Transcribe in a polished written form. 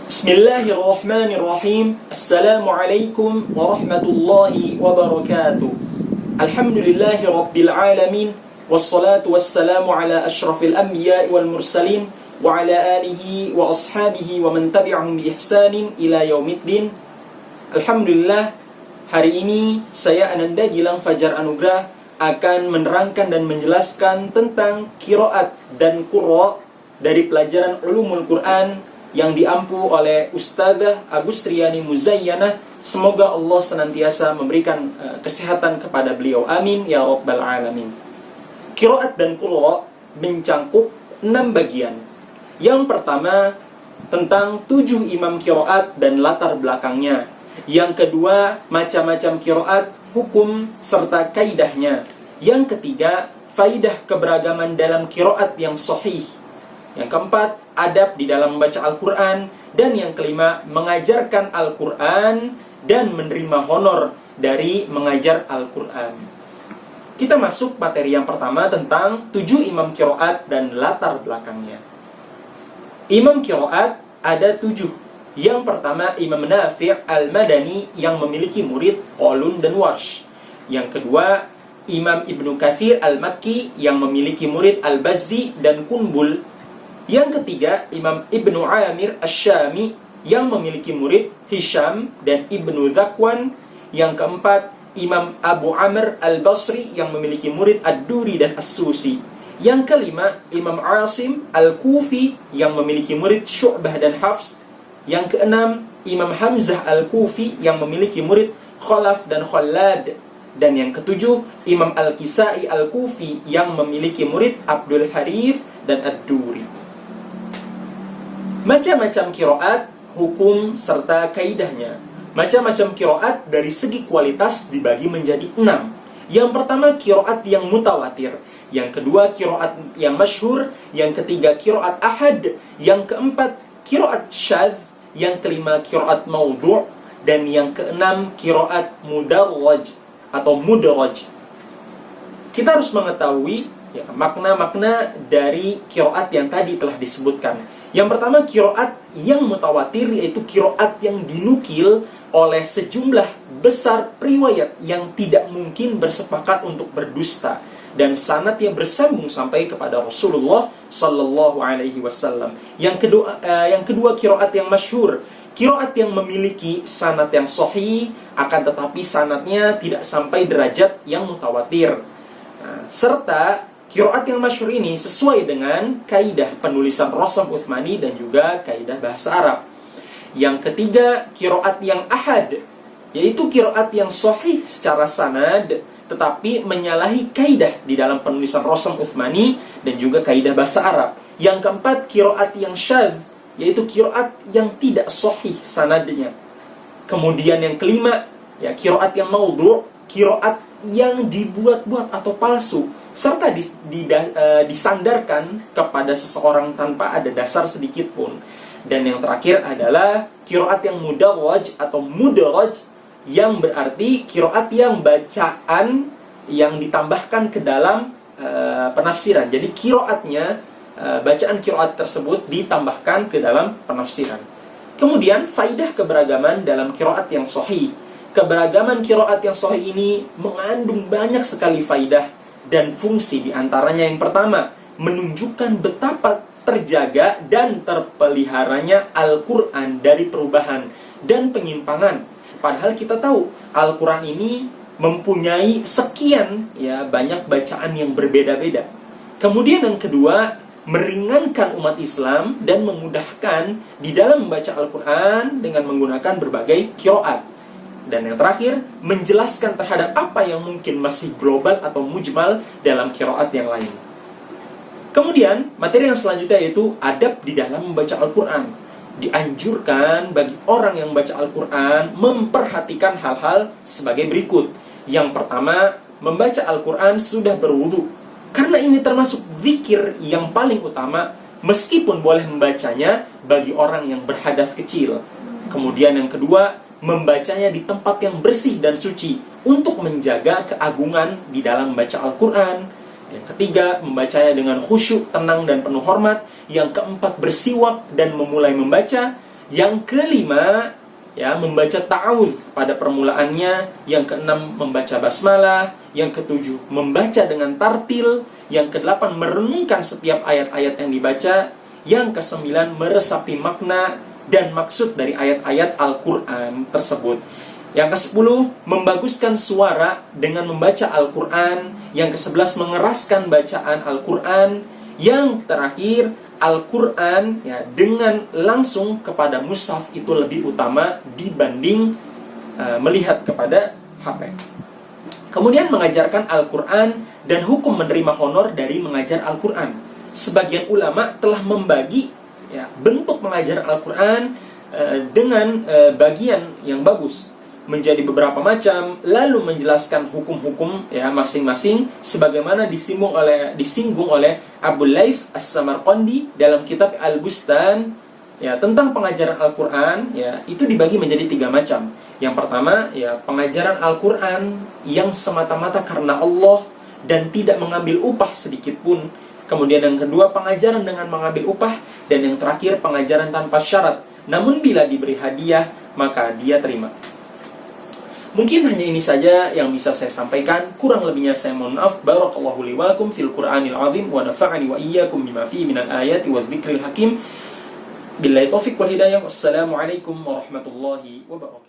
Bismillahirrahmanirrahim. Assalamualaikum warahmatullahi wabarakatuh. Alhamdulillahi rabbil alamin. Wassalatu wassalamu ala ashrafil anbiya'i wal mursalin wa ala alihi wa ashabihi wa man tabi'ahum bi ihsanin ila yaumiddin. Alhamdulillah, hari ini saya Ananda Gilang Fajar Anugrah akan menerangkan dan menjelaskan tentang qiraat dan qurra dari pelajaran Ulumul Quran yang diampu oleh Ustadzah Agustriani Muzayyanah. Semoga Allah senantiasa memberikan kesehatan kepada beliau. Amin ya rabbal alamin. Qiraat dan qurra mencangkup 6 bagian. Yang pertama tentang 7 imam qiraat dan latar belakangnya. Yang kedua, macam-macam qiraat, hukum serta kaidahnya. Yang ketiga, faidah keberagaman dalam qiraat yang sahih. Yang keempat, adab di dalam membaca Al-Quran. Dan yang kelima, mengajarkan Al-Quran dan menerima honor dari mengajar Al-Quran. Kita masuk materi yang pertama tentang 7 imam qiraat dan latar belakangnya. Imam qiraat ada 7. Yang pertama, Imam Nafi' Al-Madani yang memiliki murid Qalun dan Warsh. Yang kedua, Imam Ibnu Katsir Al-Makki yang memiliki murid Al-Bazzi dan Kunbul. Yang ketiga, Imam Ibnu Amir Asy-Syami yang memiliki murid Hisham dan Ibnu Zakwan. Yang keempat, Imam Abu Amr Al-Basri yang memiliki murid Ad-Duri dan As-Susi. Yang kelima, Imam Asim Al-Kufi yang memiliki murid Syu'bah dan Hafs. Yang keenam, Imam Hamzah Al-Kufi yang memiliki murid Khalaf dan Khallad. Dan yang ketujuh, Imam Al-Kisai Al-Kufi yang memiliki murid Abdul Harith dan Ad-Duri. Macam-macam qiraat, hukum serta kaidahnya. Macam-macam qiraat dari segi kualitas dibagi menjadi 6. Yang pertama, qiraat yang mutawatir. Yang kedua, qiraat yang masyhur. Yang ketiga, qiraat ahad. Yang keempat, qiraat syadz. Yang kelima, qiraat maudhu'. Dan yang keenam, qiraat mudarraj atau mudarraj. Kita harus mengetahui makna-makna dari qiraat yang tadi telah disebutkan. Yang pertama, qiraat yang mutawatir, yaitu qiraat yang dinukil oleh sejumlah besar riwayat yang tidak mungkin bersepakat untuk berdusta dan sanadnya bersambung sampai kepada Rasulullah sallallahu alaihi wasallam. Yang kedua qiraat yang masyhur, qiraat yang memiliki sanad yang sahih akan tetapi sanadnya tidak sampai derajat yang mutawatir. Serta qiraat yang masyhur ini sesuai dengan kaidah penulisan Rasam Utsmani dan juga kaidah bahasa Arab. Yang ketiga, qiraat yang ahad, yaitu qiraat yang sahih secara sanad tetapi menyalahi kaidah di dalam penulisan Rasam Utsmani dan juga kaidah bahasa Arab. Yang keempat, qiraat yang syadz, yaitu qiraat yang tidak sahih sanadnya. Kemudian yang kelima, qiraat yang maudhu', qiraat yang dibuat-buat atau palsu serta disandarkan kepada seseorang tanpa ada dasar sedikit pun. Dan yang terakhir adalah qiraat yang mudarraj atau mudarraj, yang berarti qiraat yang bacaan yang ditambahkan ke dalam penafsiran. Jadi qiraatnya, bacaan qiraat tersebut ditambahkan ke dalam penafsiran. Kemudian faidah keberagaman dalam qiraat yang sahih. Keberagaman qiraat yang sahih ini mengandung banyak sekali faidah dan fungsi. Di antaranya yang pertama, menunjukkan betapa terjaga dan terpeliharanya Al-Quran dari perubahan dan penyimpangan. Padahal kita tahu Al-Quran ini mempunyai sekian banyak bacaan yang berbeda-beda. Kemudian yang kedua, meringankan umat Islam dan memudahkan di dalam membaca Al-Quran dengan menggunakan berbagai qiraat. Dan yang terakhir, menjelaskan terhadap apa yang mungkin masih global atau mujmal dalam qiraat yang lain. Kemudian, materi yang selanjutnya yaitu adab di dalam membaca Al-Quran. Dianjurkan bagi orang yang membaca Al-Quran memperhatikan hal-hal sebagai berikut. Yang pertama, membaca Al-Quran sudah berwudu. Karena ini termasuk zikir yang paling utama, meskipun boleh membacanya bagi orang yang berhadas kecil. Kemudian yang kedua, membacanya di tempat yang bersih dan suci untuk menjaga keagungan di dalam membaca Al-Quran. Yang ketiga, membacanya dengan khusyuk, tenang, dan penuh hormat. Yang keempat, bersiwak dan memulai membaca. Yang kelima, ya, membaca ta'awudz pada permulaannya. Yang keenam, membaca basmalah. Yang ketujuh, membaca dengan tartil. Yang kedelapan, merenungkan setiap ayat-ayat yang dibaca. Yang kesembilan, meresapi makna dan maksud dari ayat-ayat Al-Quran tersebut. Yang ke-10, membaguskan suara dengan membaca Al-Quran. Yang ke-11, mengeraskan bacaan Al-Quran. Yang terakhir, Al-Quran, ya, dengan langsung kepada mushaf itu lebih utama dibanding melihat kepada HP. Kemudian mengajarkan Al-Quran dan hukum menerima honor dari mengajar Al-Quran. Sebagian ulama telah membagi, ya, bentuk mengajar Al-Quran dengan bagian yang bagus menjadi beberapa macam, lalu menjelaskan hukum-hukum, ya, masing-masing sebagaimana disinggung oleh Abu Layth As-Samarqandi dalam kitab Al-Bustan, ya, tentang pengajaran Al-Quran, ya, itu dibagi menjadi 3 macam. Yang pertama, ya, pengajaran Al-Quran yang semata-mata karena Allah dan tidak mengambil upah sedikit pun. Kemudian yang kedua, pengajaran dengan mengambil upah. Dan yang terakhir, pengajaran tanpa syarat. Namun bila diberi hadiah, maka dia terima. Mungkin hanya ini saja yang bisa saya sampaikan. Kurang lebihnya saya mohon maaf. Barakallahu li wa lakum fil Qur'anil azim wa nafa'ani wa iyyakum bima fihi minal ayati wa dzikril hakim. Billahi taufiq wal hidayah. Wassalamualaikum warahmatullahi wabarakatuh.